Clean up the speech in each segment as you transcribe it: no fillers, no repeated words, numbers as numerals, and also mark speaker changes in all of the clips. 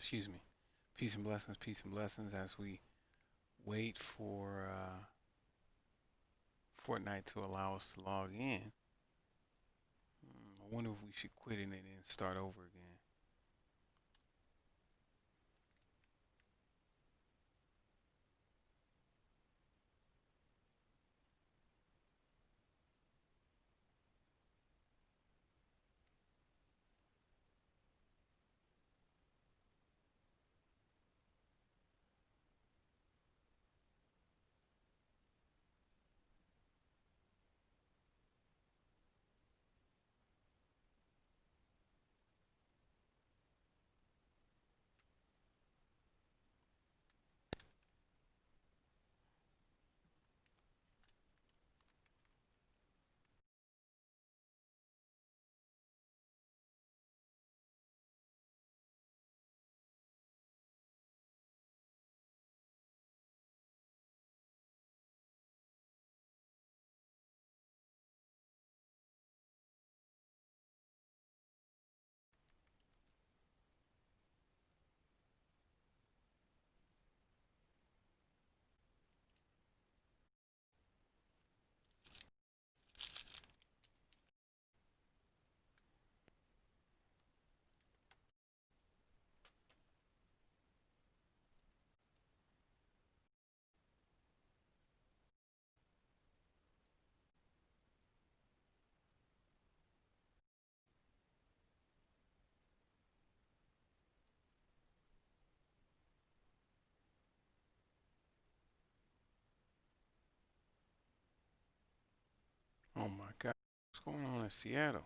Speaker 1: Excuse me. Peace and blessings as we wait for Fortnite to allow us to log in. I wonder if we should quit it and then start over again. Oh my God, what's going on in Seattle?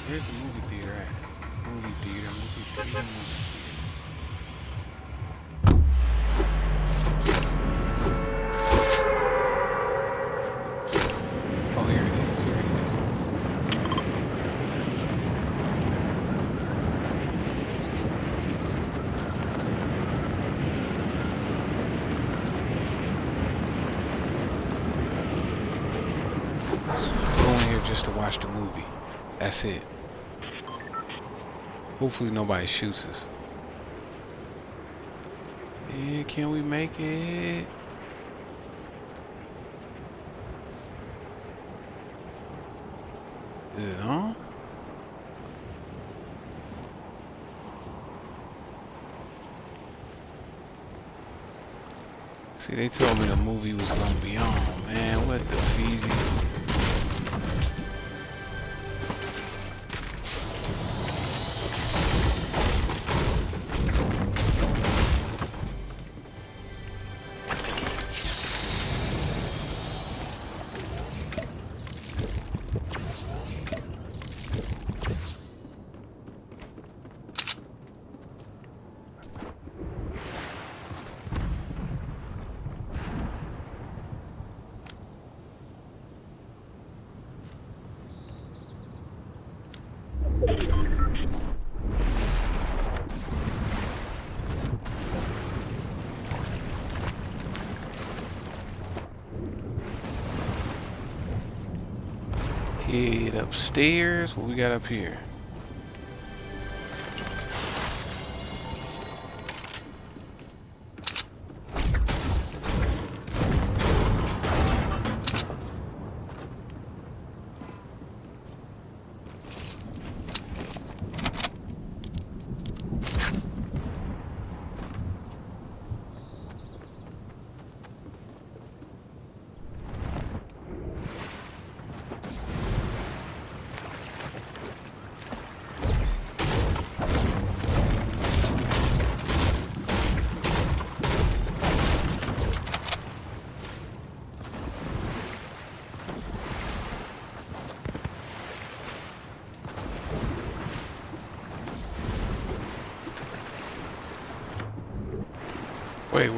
Speaker 1: Where's the movie theater at? Movie theater, movie theater, movie theater. Oh, here it is. Here it is. Go in here just to watch the movie. That's it. Hopefully nobody shoots us. Yeah, can we make it? Is it on? See, they told me the movie was gonna be on, man. What the feezy? Head upstairs. What we got up here? Wait.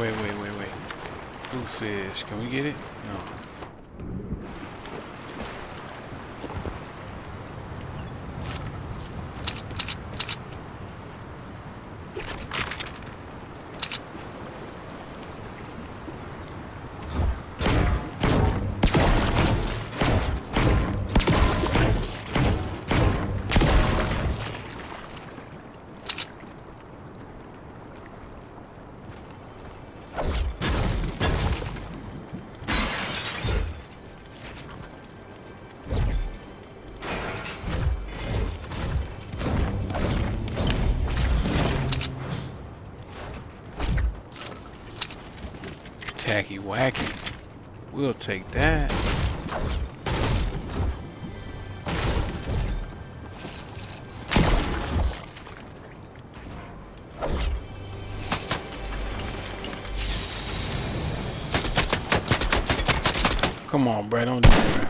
Speaker 1: Blue fish. Can we get it? No. Tacky wacky. We'll take that. Come on, Brad. Don't do that.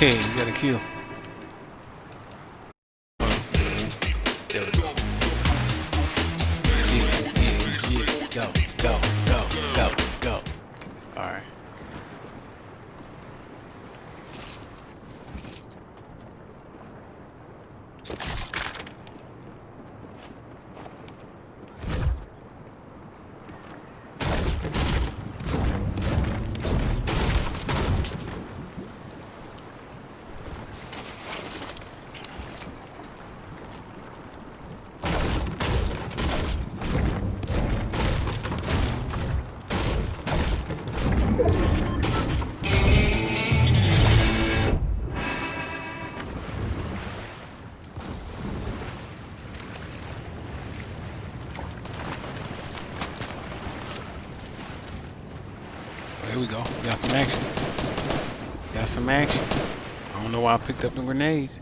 Speaker 1: Yeah, you got a kill. There we go. Yeah. Go. All right. here we go. Got some action. Got some action. I don't know why I picked up the grenades.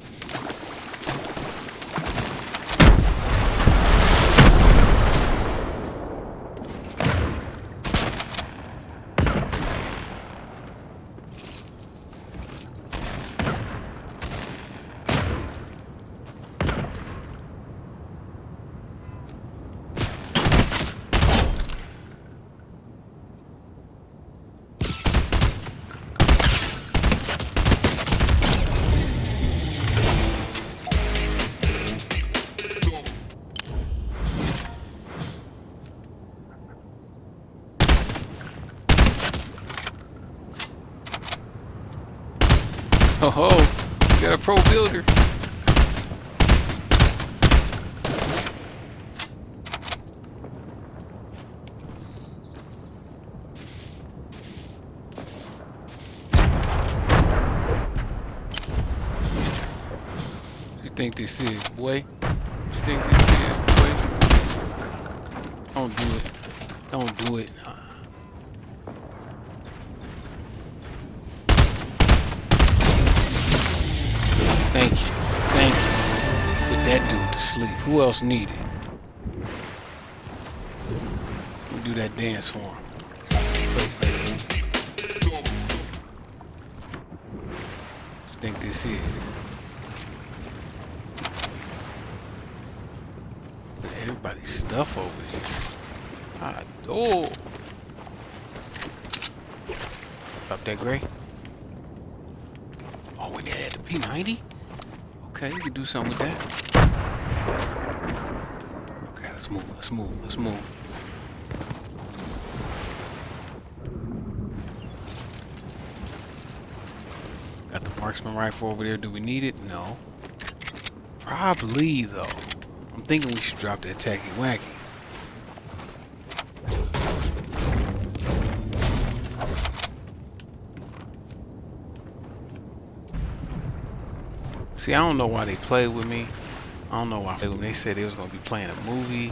Speaker 1: Oh ho, you got a pro builder. What you think this is, boy? What you think this is, boy? Don't do it. Don't do it. Thank you. Thank you. Put that dude to sleep. Who else needed? Let me do that dance for him. Wait. What you think this is? Everybody's stuff over here. Oh. Drop that gray. Oh, we got at the P90? Okay, you can do something with that. Okay, let's move, let's move, let's move. Got the marksman rifle over there. Do we need it? No. Probably, though. I'm thinking we should drop that tacky wacky. See, I don't know why they played with me. I don't know why they played with me. They said they was going to be playing a movie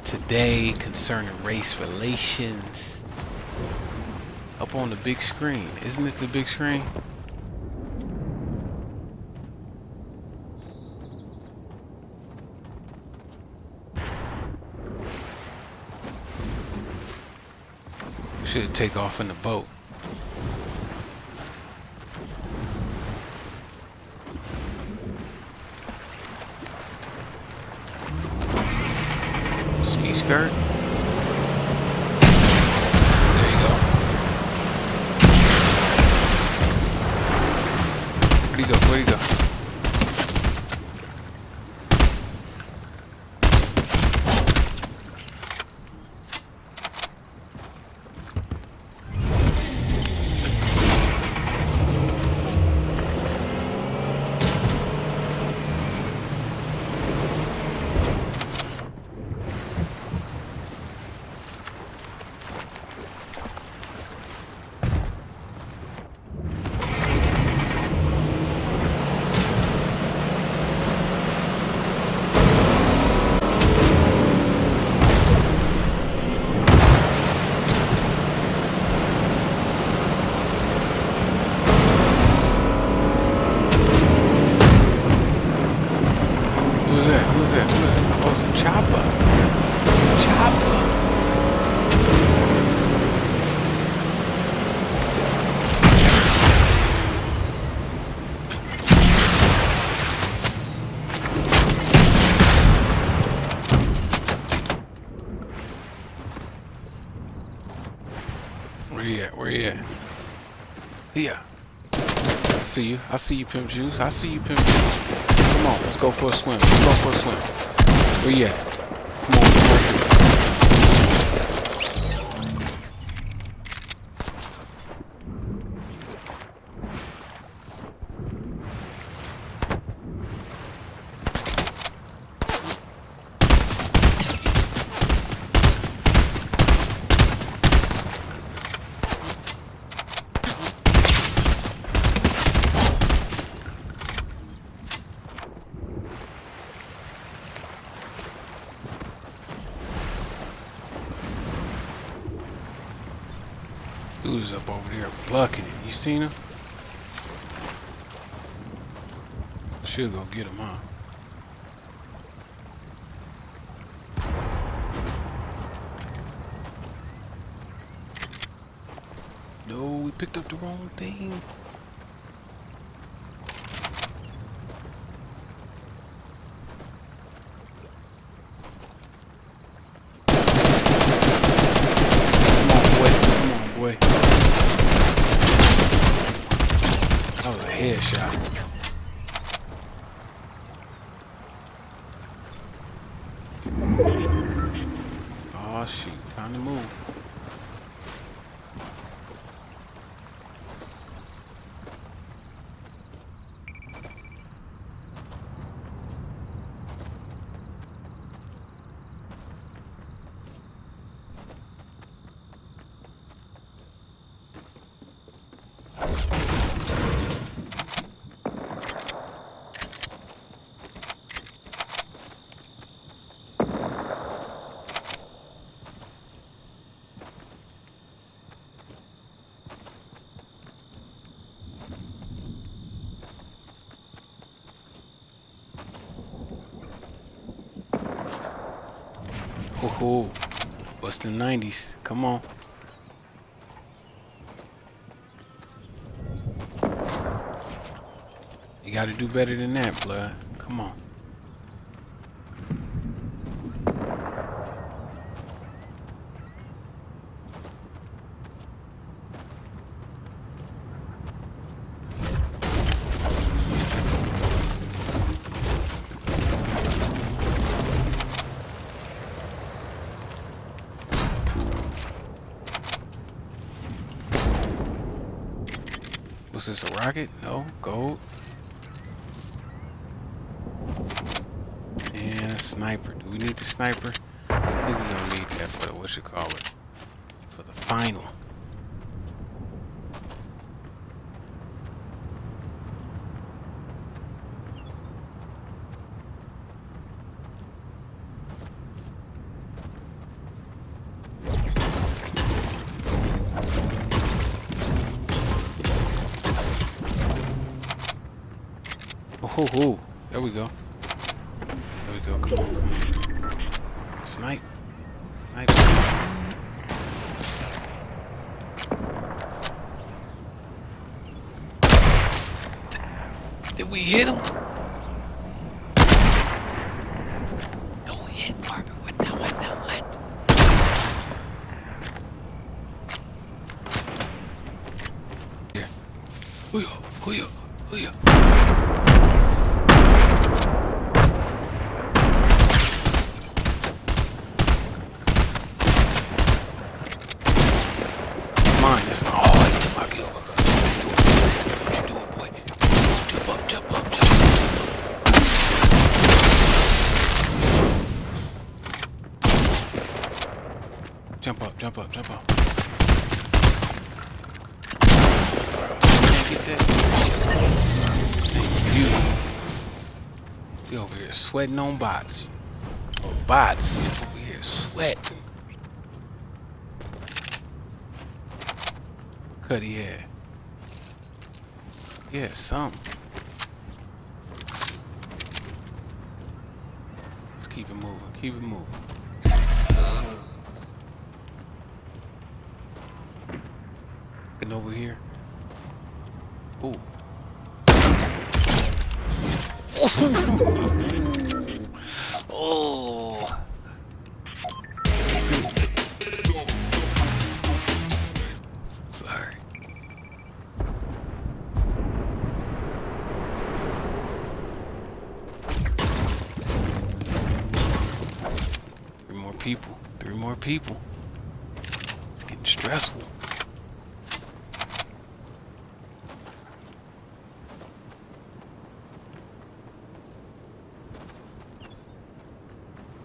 Speaker 1: today concerning race relations. Up on the big screen. Isn't this the big screen? Should take off in the boat. Ski skirt. There you go. Where'd he go? Where'd he go? Oh, it's a chopper. It's a chopper. Where you at? Where you at? Yeah. I see you. I see you, Pimp Juice. I see you, Pimp Juice. Come on, let's go for a swim. Let's go for a swim. Where you at? Come on, come on. Dude is up over there bucking it. You seen him? Should go get him, huh? No, we picked up the wrong thing. Come on, boy. That was a headshot. Oh shoot, time to move. Oh, what's the 90s? Come on. You gotta do better than that, blood. Come on. Was this a rocket? No, gold. And a sniper. Do we need the sniper? I think we don't need that for the whatchamacallit. For the final. Oh, there we go. There we go. Come on, come on. Snipe. Snipe. Did we hit him? No hit, Parker. What the? Here. Hoo-ya. That's mine. Oh, he took my kill. What you doing, boy? Jump up. Jump up. Get that. Thank you. We over here sweating on bots. Bots over here sweating. Cuddy head. Yeah, something. Let's keep it moving. Looking over here. Ooh. Oh. Sorry. Three more people. It's getting stressful.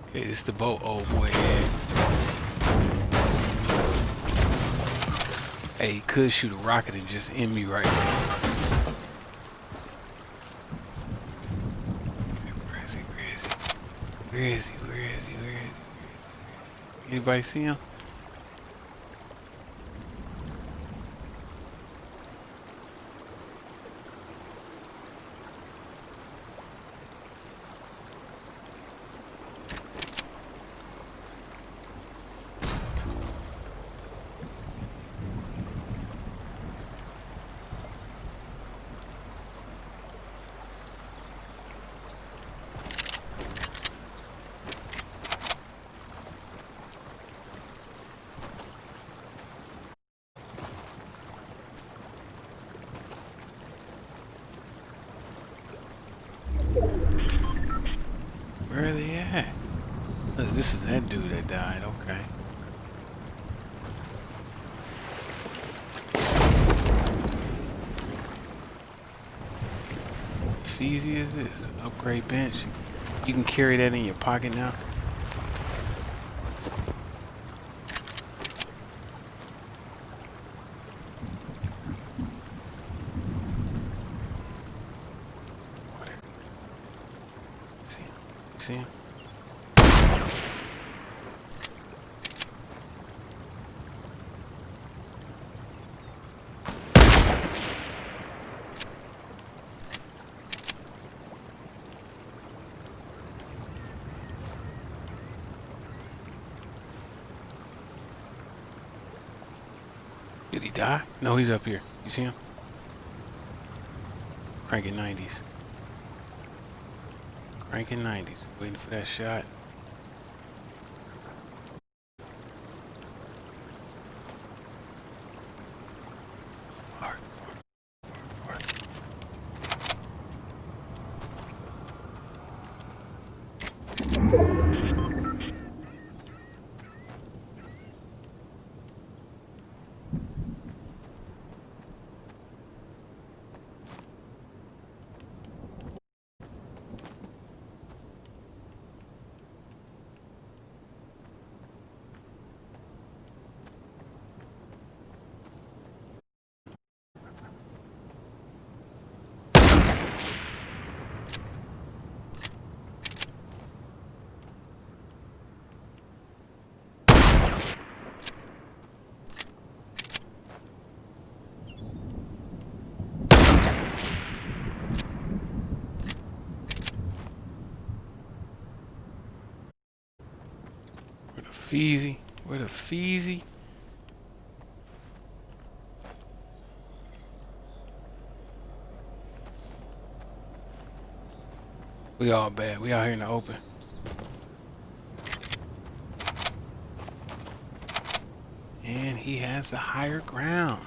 Speaker 1: Okay, it's the boat. Oh boy. Hey, he could shoot a rocket and just end me right now. Where is he? Anybody see him? Where are they at? Look, this is that dude that died. Okay. Easy as this. Upgrade bench. You can carry that in your pocket now. See? See him? Did he die? No, he's up here. You see him? Cranking 90s. Cranking 90s. Waiting for that shot. Far, far, far, Where the Feezy? Where the Feezy? We all bad. We out here in the open. And he has the higher ground.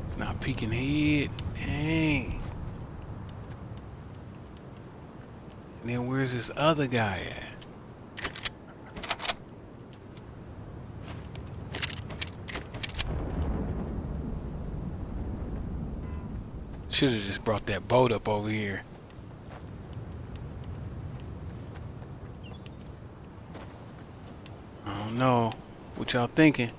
Speaker 1: It's not peeking head. Dang. And then where's this other guy at? Should have just brought that boat up over here. I don't know. What y'all thinking?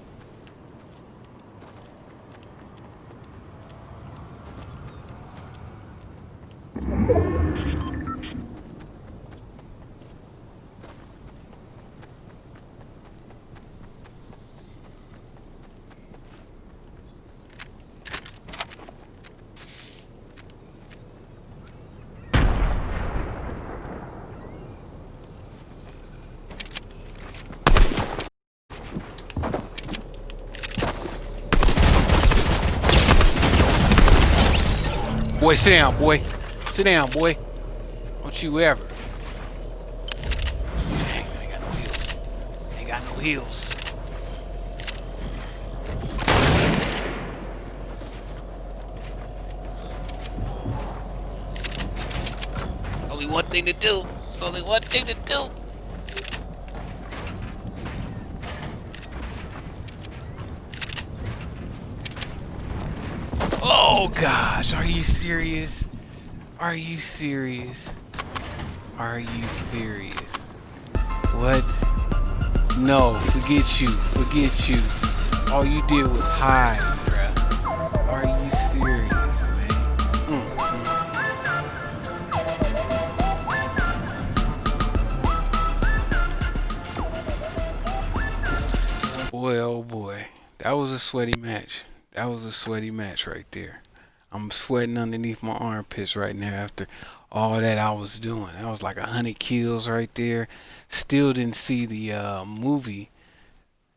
Speaker 1: Boy, sit down, boy. Sit down, boy. Don't you ever. Dang, they ain't got no heels. They ain't got no heels. Only one thing to do. It's only one thing to do. Oh gosh, are you serious? Are you serious? Are you serious? What? No, forget you. Forget you. All you did was hide, bruh. Are you serious, man? Boy, oh boy. That was a sweaty match. That was a sweaty match right there. I'm sweating underneath my armpits right now after all that I was doing. That was like 100 kills right there. Still didn't see the movie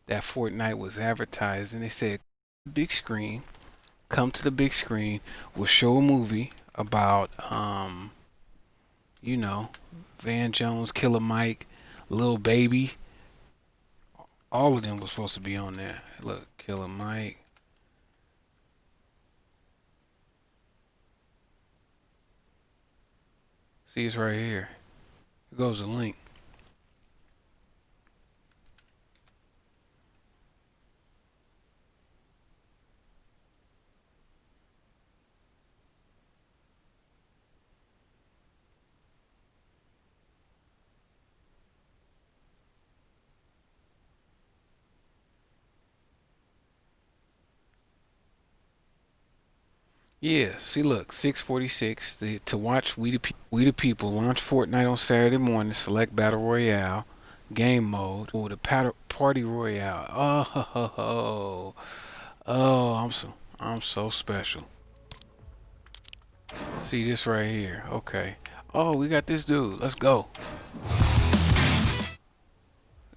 Speaker 1: that Fortnite was advertising. They said big screen, come to the big screen, we'll show a movie about you know, Van Jones, Killer Mike, Lil Baby. All of them was supposed to be on there. Look, Killer Mike. See, it's right here. Here goes the link. Yeah, see, look, 6:46. To watch We the People launch Fortnite on Saturday morning. Select Battle Royale, game mode, or the Party Royale. Oh, oh, I'm so special. See this right here. Okay. Oh, we got this dude. Let's go.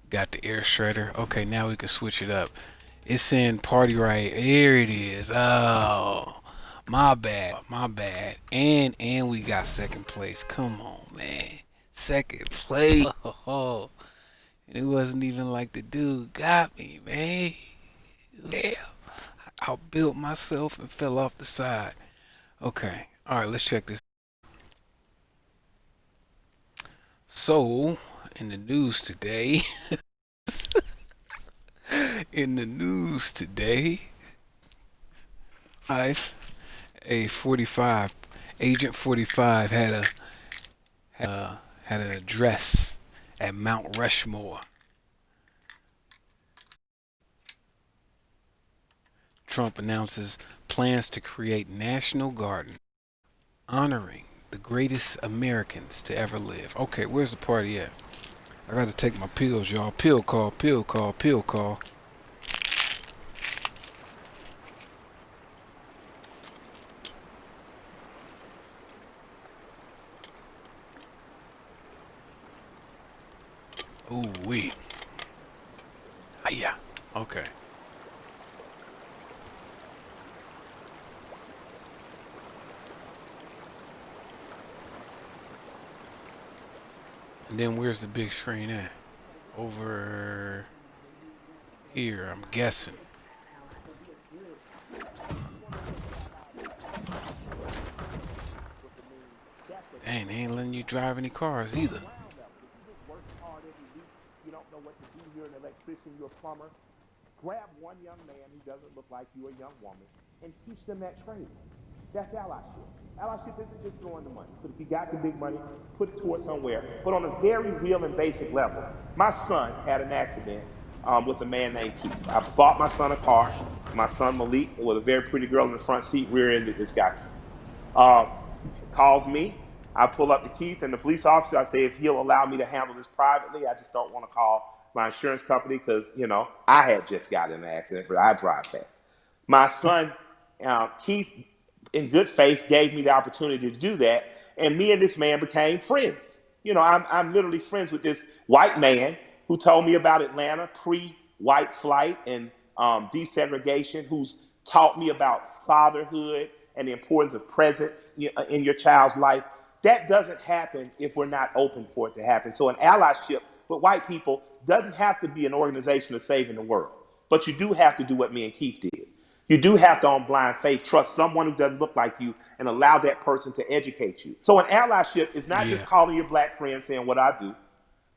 Speaker 1: Got the air shredder. Okay, now we can switch it up. It's in party right here. It is. Oh, my bad. My bad. And we got second place. Come on, man. Second place. Oh, and it wasn't even like the dude got me, man. Yeah. I built myself and fell off the side. Okay. All right, let's check this. So, in the news today, in the news today, I've a 45 Agent 45 had an address at Mount Rushmore. Trump announces plans to create national garden honoring the greatest Americans to ever live. Okay, where's the party at? I got to take my pills, y'all. Pill call, pill call, pill call. Ooh wee. Ah, yeah. Okay. And then where's the big screen at? Over here, I'm guessing. Dang, they ain't letting you drive any cars either.
Speaker 2: You don't know what to do. You're an electrician, you're a plumber. Grab one young man who doesn't look like you, a young woman, and teach them that trade. That's allyship. Allyship isn't just throwing the money. But if you got the big money, put it towards somewhere. But on a very real and basic level, my son had an accident with a man named Keith. I bought my son a car. My son Malik, with a very pretty girl in the front seat, rear-ended this guy. Uh, Calls me. I pull up to Keith and the police officer. I say, if he'll allow me to handle this privately, I just don't want to call my insurance company because, you know, I had just got in an accident. I drive fast. My son, Keith, in good faith, gave me the opportunity to do that. And me and this man became friends. You know, I'm literally friends with this white man who told me about Atlanta pre-white flight and desegregation, who's taught me about fatherhood and the importance of presence in your child's life. That doesn't happen if we're not open for it to happen. So an allyship with white people doesn't have to be an organization of saving the world. But you do have to do what me and Keith did. You do have to, on blind faith, trust someone who doesn't look like you and allow that person to educate you. So an allyship is not just calling your black friend saying what I do.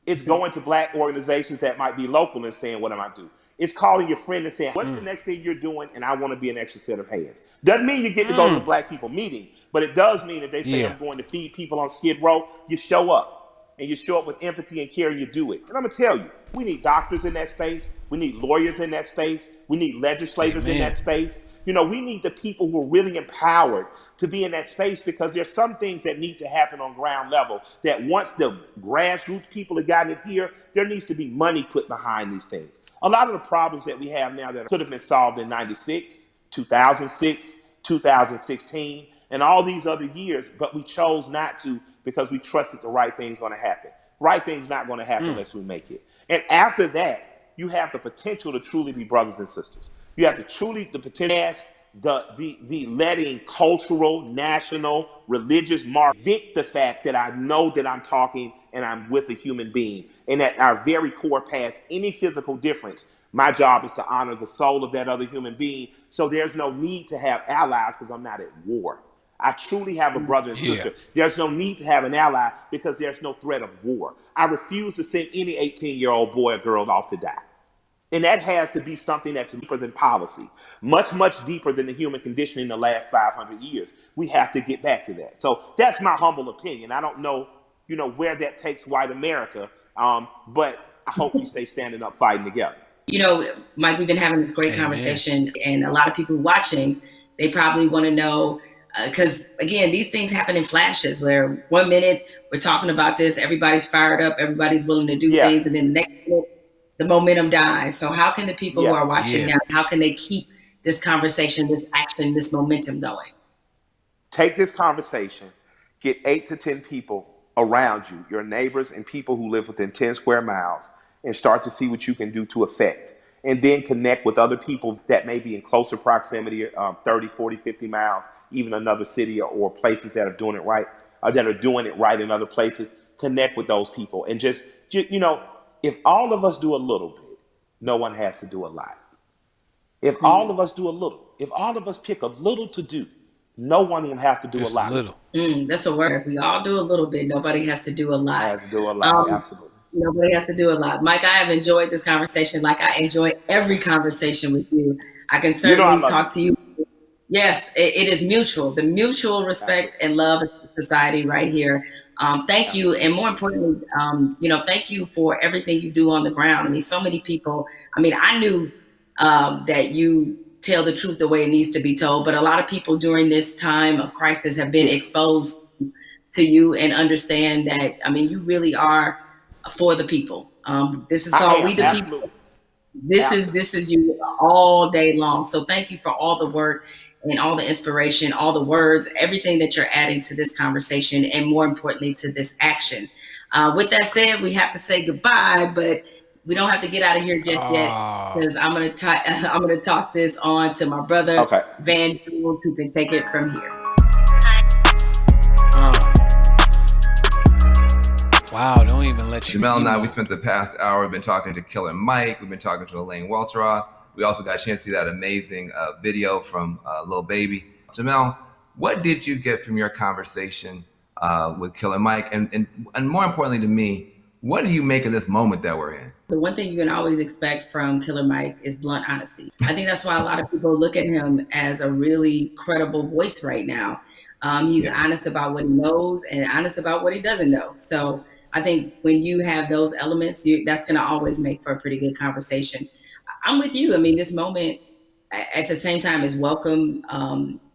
Speaker 2: It's going to black organizations that might be local and saying, what am I do? It's calling your friend and saying, what's the next thing you're doing? And I want to be an extra set of hands. Doesn't mean you get to go to the black people meeting, but it does mean that they say, I'm going to feed people on Skid Row. You show up. And you show up with empathy and care, and you do it. And I'm going to tell you, we need doctors in that space. We need lawyers in that space. We need legislators in that space. You know, we need the people who are really empowered to be in that space, because there's some things that need to happen on ground level that once the grassroots people have gotten it here, there needs to be money put behind these things. A lot of the problems that we have now that could have been solved in 96, 2006, 2016, and all these other years, but we chose not to because we trusted the right thing's going to happen. Right thing's not going to happen unless we make it. And after that, you have the potential to truly be brothers and sisters. You have the potential the letting cultural, national, religious mark evict the fact that I know that I'm talking and I'm with a human being, and at our very core, past any physical difference, my job is to honor the soul of that other human being. So there's no need to have allies because I'm not at war. I truly have a brother and
Speaker 1: Yeah.
Speaker 2: sister. There's no need to have an ally because there's no threat of war. I refuse to send any 18-year-old boy or girl off to die. And that has to be something that's deeper than policy, much, much deeper than the human condition in the last 500 years. We have to get back to that. So that's my humble opinion. I don't know, where that takes white America, but I hope we stay standing up, fighting together.
Speaker 3: Mike, we've been having this great conversation, and a lot of people watching, they probably want to know, because again, these things happen in flashes where 1 minute we're talking about this, everybody's fired up, everybody's willing to do things, and then the next minute, the momentum dies. So how can the people who are watching now, how can they keep this conversation, this action, this momentum going?
Speaker 2: Take this conversation, get 8 to 10 people around you, your neighbors and people who live within 10 square miles, and start to see what you can do to affect. And then connect with other people that may be in closer proximity, 30, 40, 50 miles, even another city or places that are doing it right, that are doing it right in other places. Connect with those people and just if all of us do a little bit, no one has to do a lot. If all of us do a little, if all of us pick a little to do, no one will have to do
Speaker 1: Just
Speaker 2: a lot.
Speaker 1: A little.
Speaker 3: That's a word. If we all do a little bit, nobody has to do a lot.
Speaker 2: Has to do a lot, absolutely.
Speaker 3: Nobody has to do a lot. Mike, I have enjoyed this conversation like I enjoy every conversation with you. I can certainly talk to you. Yes, it is mutual. The mutual respect and love of society right here. Thank you. And more importantly, thank you for everything you do on the ground. I mean, so many people, I knew that you tell the truth the way it needs to be told, but a lot of people during this time of crisis have been exposed to you and understand that, you really are for the people. This is called We the People. This is you all day long. So thank you for all the work and all the inspiration, all the words, everything that you're adding to this conversation, and more importantly, to this action. With that said, we have to say goodbye, but we don't have to get out of here just yet, because I'm gonna toss this on to my brother, Van Jules, who can take it from here.
Speaker 1: Wow, don't even let you.
Speaker 4: Jamel and I, we spent the past hour, we've been talking to Killer Mike, we've been talking to Elaine Welteroth. We also got a chance to see that amazing video from Lil Baby. Jamel, what did you get from your conversation with Killer Mike? And more importantly to me, what do you make of this moment that we're in?
Speaker 3: The one thing you can always expect from Killer Mike is blunt honesty. I think that's why a lot of people look at him as a really credible voice right now. He's honest about what he knows and honest about what he doesn't know. So I think when you have those elements, that's going to always make for a pretty good conversation. I'm with you. This moment at the same time is welcome.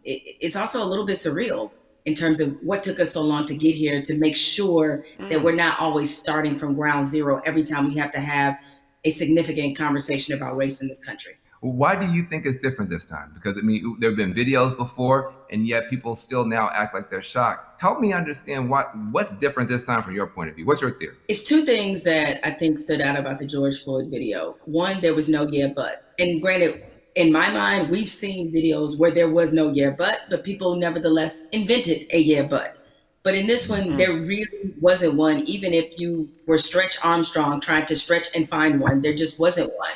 Speaker 3: It's also a little bit surreal in terms of what took us so long to get here, to make sure that we're not always starting from ground zero every time we have to have a significant conversation about race in this country.
Speaker 4: Why do you think it's different this time? Because there have been videos before, and yet people still now act like they're shocked. Help me understand what's different this time from your point of view. What's your theory?
Speaker 3: It's two things that I think stood out about the George Floyd video. One, there was no yeah, but. And granted, in my mind, we've seen videos where there was no yeah, but people nevertheless invented a yeah, but. But in this one, there really wasn't one. Even if you were Stretch Armstrong trying to stretch and find one, there just wasn't one.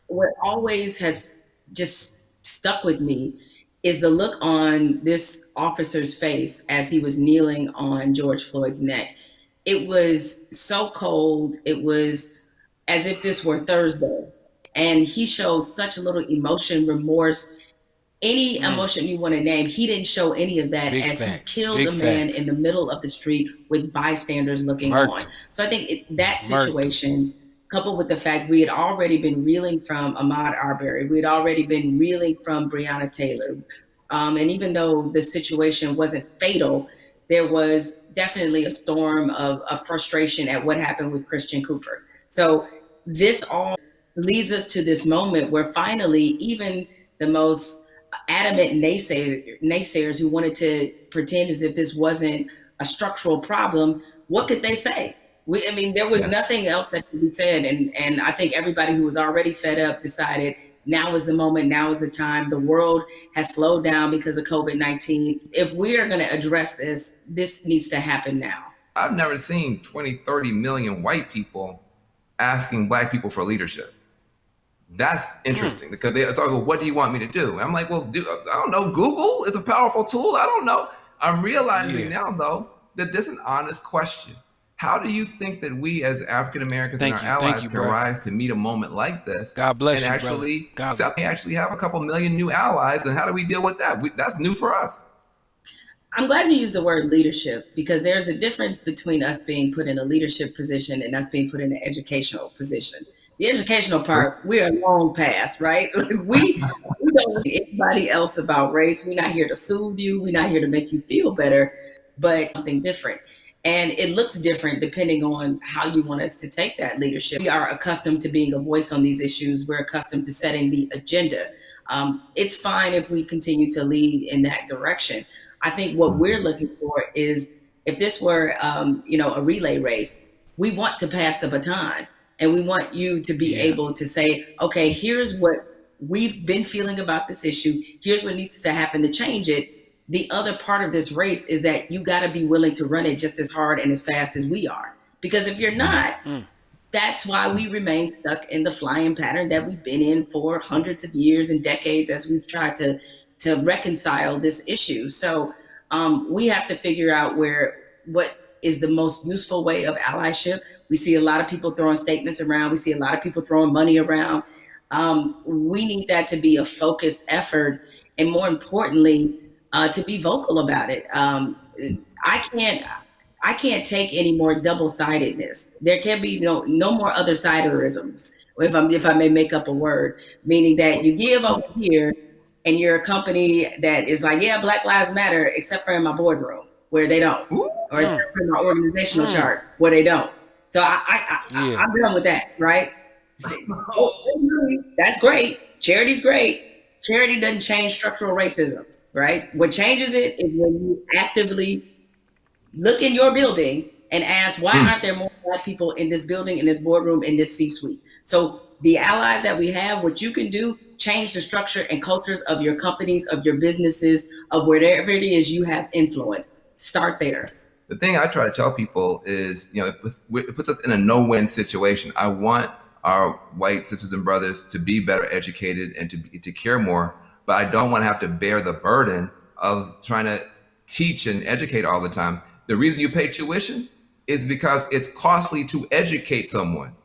Speaker 3: What always has just stuck with me is the look on this officer's face as he was kneeling on George Floyd's neck. It was so cold. It was as if this were Thursday. And he showed such a little emotion, remorse, any emotion you want to name. He didn't show any of that as he killed a man in the middle of the street with bystanders looking on. So I think that situation, coupled with the fact we had already been reeling from Ahmaud Arbery, we had already been reeling from Breonna Taylor. And even though the situation wasn't fatal, there was definitely a storm of frustration at what happened with Christian Cooper. So this all leads us to this moment where finally, even the most adamant naysayers who wanted to pretend as if this wasn't a structural problem, what could they say? There was nothing else that could be said. And I think everybody who was already fed up decided now is the moment, now is the time. The world has slowed down because of COVID-19. If we are going to address this, this needs to happen now.
Speaker 4: I've never seen 20, 30 million white people asking black people for leadership. That's interesting because they start, well, what do you want me to do? And I'm like, well, I don't know. Google is a powerful tool. I don't know. I'm realizing now, though, that this is an honest question. How do you think that we as African Americans and our allies can rise to meet a moment like this?
Speaker 1: God bless
Speaker 4: and
Speaker 1: you,
Speaker 4: actually have a couple million new allies? And how do we deal with that? That's new for us.
Speaker 3: I'm glad you used the word leadership, because there's a difference between us being put in a leadership position and us being put in an educational position. The educational part, we are long past, right? Like we don't know anybody else about race. We're not here to soothe you. We're not here to make you feel better, but something different. And it looks different depending on how you want us to take that leadership. We are accustomed to being a voice on these issues. We're accustomed to setting the agenda. It's fine if we continue to lead in that direction. I think what we're looking for is, if this were, a relay race, we want to pass the baton, and we want you to be able to say, okay, here's what we've been feeling about this issue. Here's what needs to happen to change it. The other part of this race is that you got to be willing to run it just as hard and as fast as we are. Because if you're not, that's why we remain stuck in the flying pattern that we've been in for hundreds of years and decades as we've tried to reconcile this issue. So we have to figure out what is the most useful way of allyship. We see a lot of people throwing statements around. We see a lot of people throwing money around. We need that to be a focused effort, and more importantly, to be vocal about it. I can't take any more double-sidedness. There can be no more other-siderisms, if I may make up a word, meaning that you give over here and you're a company that is like, yeah, Black Lives Matter, except for in my boardroom where they don't, or except for in my organizational chart where they don't. So I'm done with that, right? That's great. Charity's great. Charity doesn't change structural racism, right? What changes it is when you actively look in your building and ask, why aren't there more Black people in this building, in this boardroom, in this C-suite? So the allies that we have, what you can do, change the structure and cultures of your companies, of your businesses, of wherever it is you have influence. Start there.
Speaker 4: The thing I try to tell people is, it puts us in a no-win situation. I want our white sisters and brothers to be better educated and to care more, but I don't want to have to bear the burden of trying to teach and educate all the time. The reason you pay tuition is because it's costly to educate someone.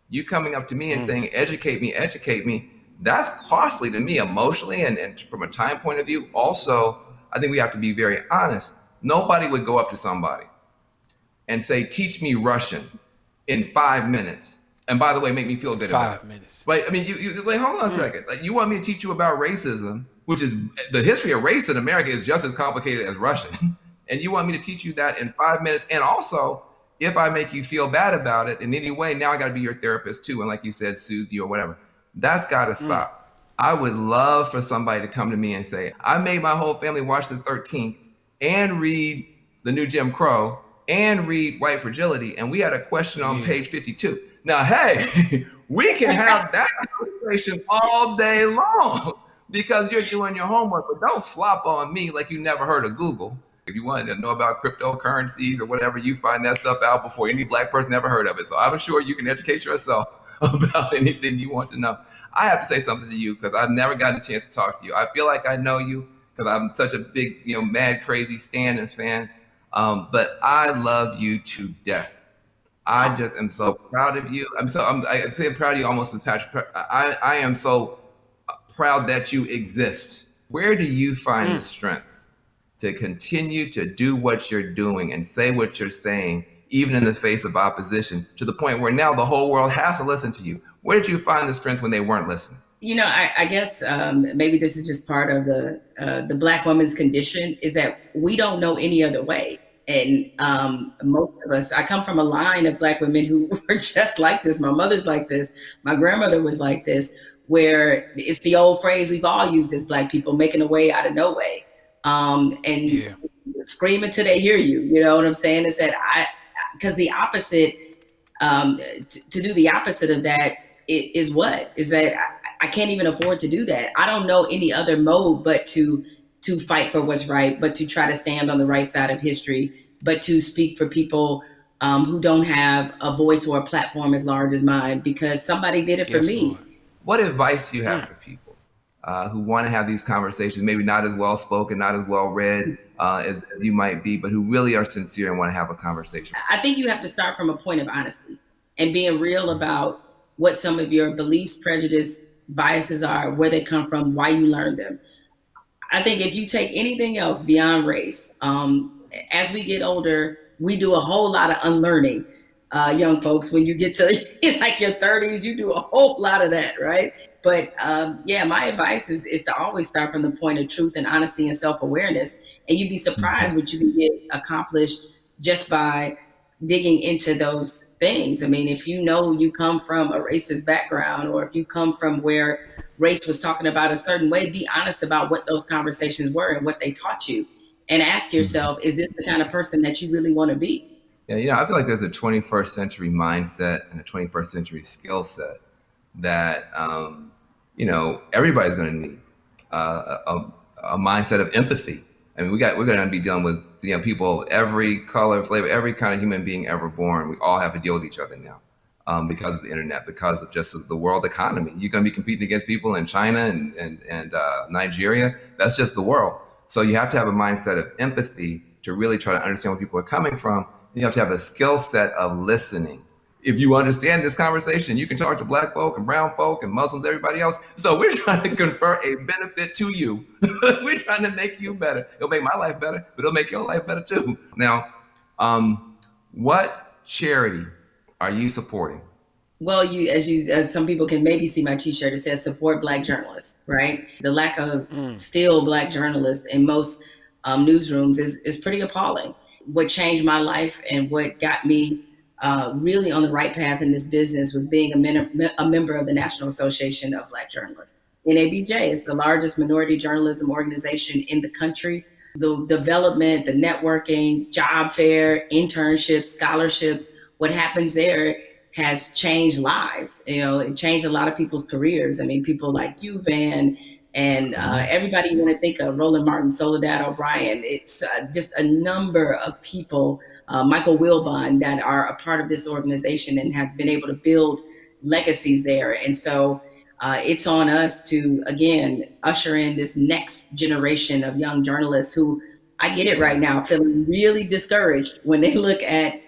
Speaker 4: You coming up to me and saying, educate me, that's costly to me emotionally and from a time point of view. Also, I think we have to be very honest. Nobody would go up to somebody and say, teach me Russian in 5 minutes. And by the way, make me feel good about it. 5 minutes. Right? I mean, you wait, hold on a second. Like, you want me to teach you about racism, which is the history of race in America is just as complicated as Russian. And you want me to teach you that in 5 minutes. And also, if I make you feel bad about it in any way, now I got to be your therapist too. And like you said, soothe you or whatever. That's got to stop. I would love for somebody to come to me and say, I made my whole family watch the 13th and read The New Jim Crow and read White Fragility. And we had a question on page 52. Now, hey, we can have that conversation all day long because you're doing your homework, but don't flop on me like you never heard of Google. If you wanted to know about cryptocurrencies or whatever, you find that stuff out before any Black person ever heard of it. So I'm sure you can educate yourself about anything you want to know. I have to say something to you because I've never gotten a chance to talk to you. I feel like I know you because I'm such a big, mad, crazy Stannis fan. But I love you to death. I just am so proud of you. I'm saying proud of you almost as Patrick. I am so proud that you exist. Where do you find the strength to continue to do what you're doing and say what you're saying, even in the face of opposition, to the point where now the whole world has to listen to you? Where did you find the strength when they weren't listening?
Speaker 3: I guess maybe this is just part of the Black woman's condition, is that we don't know any other way. And most of us, I come from a line of Black women who were just like this. My mother's like this. My grandmother was like this, where it's the old phrase we've all used as Black people, making a way out of no way. Scream until they hear you. You know what I'm saying? Is that because the opposite, to do the opposite of that is what? Is that I can't even afford to do that. I don't know any other mode but to fight for what's right, but to try to stand on the right side of history, but to speak for people who don't have a voice or a platform as large as mine, because somebody did it for
Speaker 1: Yes,
Speaker 3: me.
Speaker 1: Lord.
Speaker 4: What advice do you have for people who want to have these conversations, maybe not as well spoken, not as well read as you might be, but who really are sincere and want to have a conversation?
Speaker 3: I think you have to start from a point of honesty and being real about what some of your beliefs, prejudice, biases are, where they come from, why you learned them. I think if you take anything else beyond race, as we get older, we do a whole lot of unlearning. Young folks, when you get to like your 30s, you do a whole lot of that, right? But yeah, my advice is to always start from the point of truth and honesty and self-awareness. And you'd be surprised what you can get accomplished just by digging into those things. I mean, if you know you come from a racist background, or if you come from where race was talking about a certain way, be honest about what those conversations were and what they taught you. And ask yourself, is this the kind of person that you really want to be?
Speaker 4: Yeah, I feel like there's a 21st century mindset and a 21st century skill set that, everybody's going to need a mindset of empathy. I mean, we're going to be dealing with people, every color, flavor, every kind of human being ever born. We all have to deal with each other now because of the internet, because of just the world economy. You're going to be competing against people in China and Nigeria. That's just the world. So you have to have a mindset of empathy to really try to understand where people are coming from. You have to have a skill set of listening. If you understand this conversation, you can talk to Black folk and brown folk and Muslims, everybody else. So we're trying to confer a benefit to you. We're trying to make you better. It'll make my life better, but it'll make your life better too. Now, what charity are you supporting?
Speaker 3: Well, as some people can maybe see my T-shirt, it says "Support Black Journalists." Right? The lack of still Black journalists in most newsrooms is pretty appalling. What changed my life and what got me really on the right path in this business was being a member of the National Association of Black Journalists. NABJ is the largest minority journalism organization in the country. The development, the networking, job fair, internships, scholarships, what happens there has changed lives. It changed a lot of people's careers. I mean, people like you, Van, and everybody you want to think of, Roland Martin, Soledad O'Brien. It's just a number of people, Michael Wilbon, that are a part of this organization and have been able to build legacies there. And so it's on us to, again, usher in this next generation of young journalists who, I get it right now, feeling really discouraged when they look at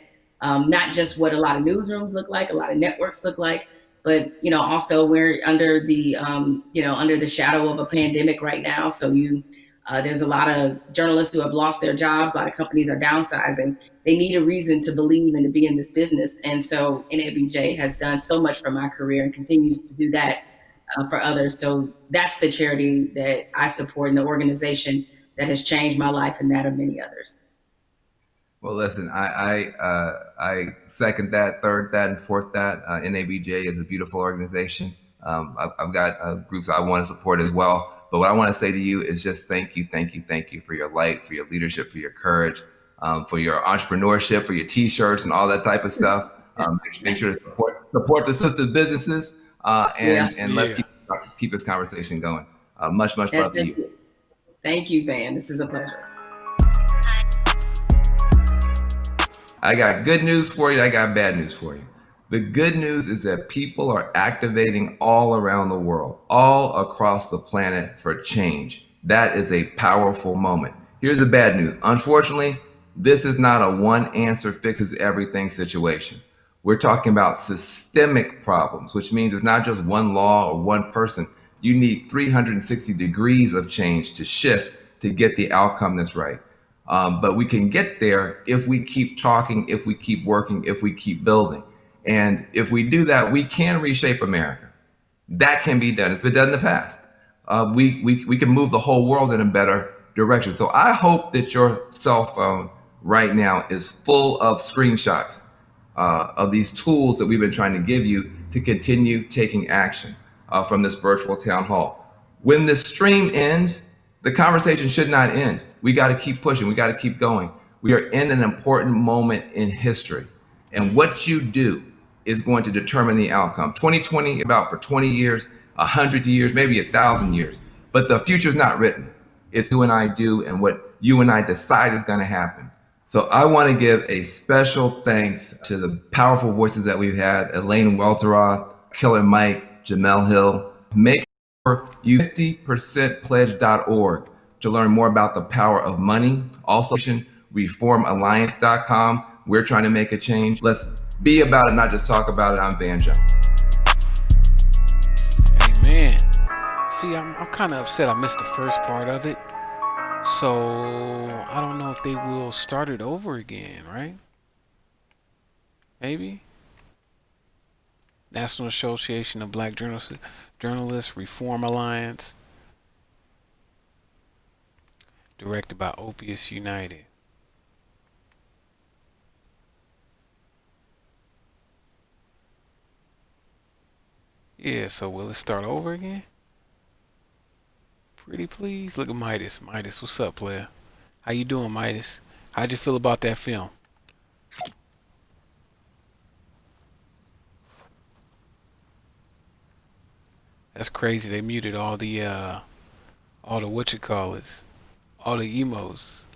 Speaker 3: not just what a lot of newsrooms look like, a lot of networks look like, but also we're under the under the shadow of a pandemic right now. So there's a lot of journalists who have lost their jobs. A lot of companies are downsizing. They need a reason to believe and to be in this business. And so NABJ has done so much for my career and continues to do that for others. So that's the charity that I support and the organization that has changed my life and that of many others.
Speaker 4: Well, listen, I second that, third that, and fourth that. NABJ is a beautiful organization. I've got groups I want to support as well. But what I want to say to you is just thank you for your light, for your leadership, for your courage, for your entrepreneurship, for your T-shirts and all that type of stuff. Make sure to support the sister businesses and let's keep this conversation going. Much love to you.
Speaker 3: Thank you, Van. This is a pleasure.
Speaker 4: I got good news for you. I got bad news for you. The good news is that people are activating all around the world, all across the planet for change. That is a powerful moment. Here's the bad news. Unfortunately, this is not a one answer fixes everything situation. We're talking about systemic problems, which means it's not just one law or one person. You need 360 degrees of change to shift to get the outcome that's right. But we can get there if we keep talking, if we keep working, if we keep building. And if we do that, we can reshape America. That can be done. It's been done in the past. We can move the whole world in a better direction. So I hope that your cell phone right now is full of screenshots of these tools that we've been trying to give you to continue taking action from this virtual town hall. When the stream ends, the conversation should not end. We got to keep pushing. We got to keep going. We are in an important moment in history. And what you do is going to determine the outcome. 2020, about for 20 years, 100 years, maybe 1,000 years. But the future's not written. It's you and I do and what you and I decide is going to happen. So I want to give a special thanks to the powerful voices that we've had: Elaine Welteroth, Killer Mike, Jamel Hill. Make sure you 50percentpledge.org to learn more about the power of money. Also, reformalliance.com. We're trying to make a change. Let's be about it, not just talk about it. I'm Van Jones.
Speaker 1: Amen. See, I'm kind of upset I missed the first part of it. So, I don't know if they will start it over again, right? Maybe? National Association of Black Journalists, Reform Alliance. Directed by Opius United. Yeah, so will it start over again? Pretty please. Look at Midas. Midas, what's up, player? How you doing, Midas? How'd you feel about that film? That's crazy. They muted all the whatchamacallits, all the emos.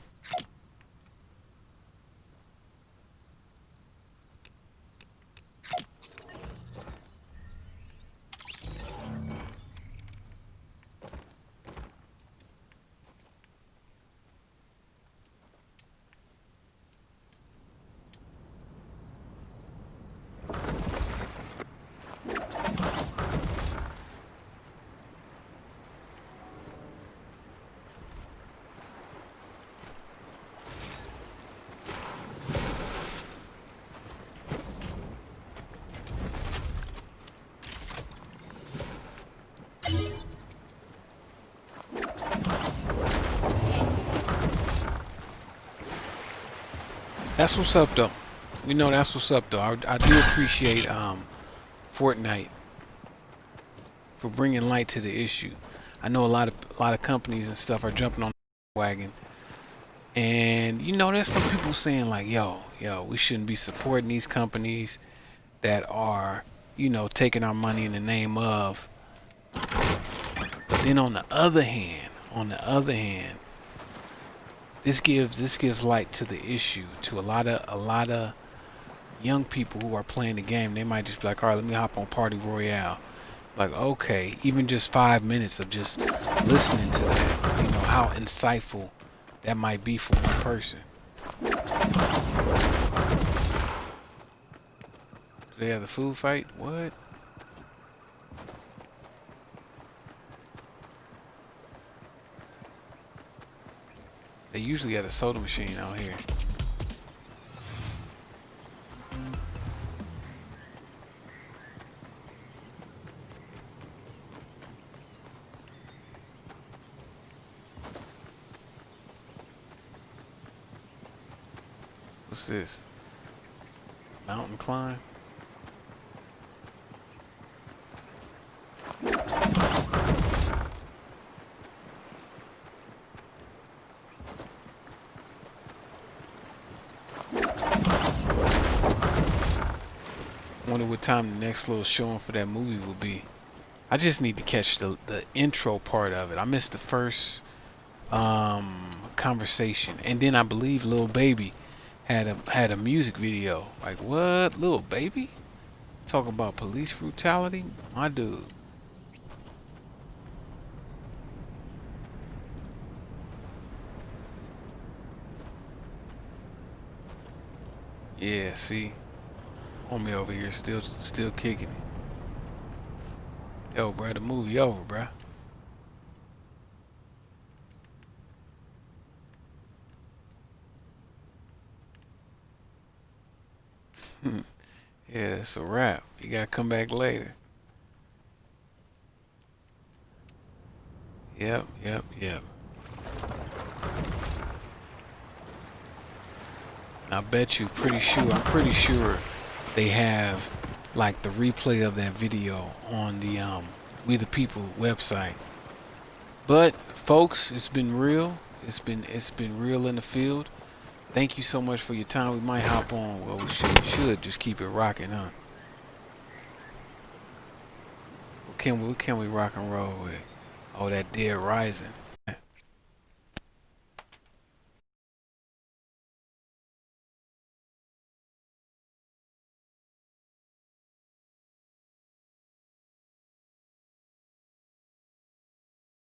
Speaker 1: That's what's up, though. We know that's what's up, though. I do appreciate Fortnite for bringing light to the issue. I know a lot of companies and stuff are jumping on the wagon, and there's some people saying like, yo, we shouldn't be supporting these companies that are, taking our money in the name of. But then on the other hand, this gives light to the issue to a lot of young people who are playing the game. They might just be like, all right, let me hop on Party Royale. Like, okay, even just 5 minutes of just listening to that, how insightful that might be for one person. They have the food fight? What? They usually got a soda machine out here. What's this? Mountain climb? Wonder what time the next little showing for that movie will be. I just need to catch the intro part of it. I missed the first conversation, and then I believe Lil Baby had a music video. Like, what? Lil Baby talking about police brutality? My dude. Yeah, see, homie over here still kicking it. Yo, bro, the movie over, bro. Yeah, it's a wrap. You gotta come back later. Yep. I bet you, I'm pretty sure they have like the replay of that video on the We the People website. But folks, it's been real. It's been real in the field. Thank you so much for your time. We might hop on. Well, we should just keep it rocking, huh? Okay. can we rock and roll with? Oh, that Dead Rising.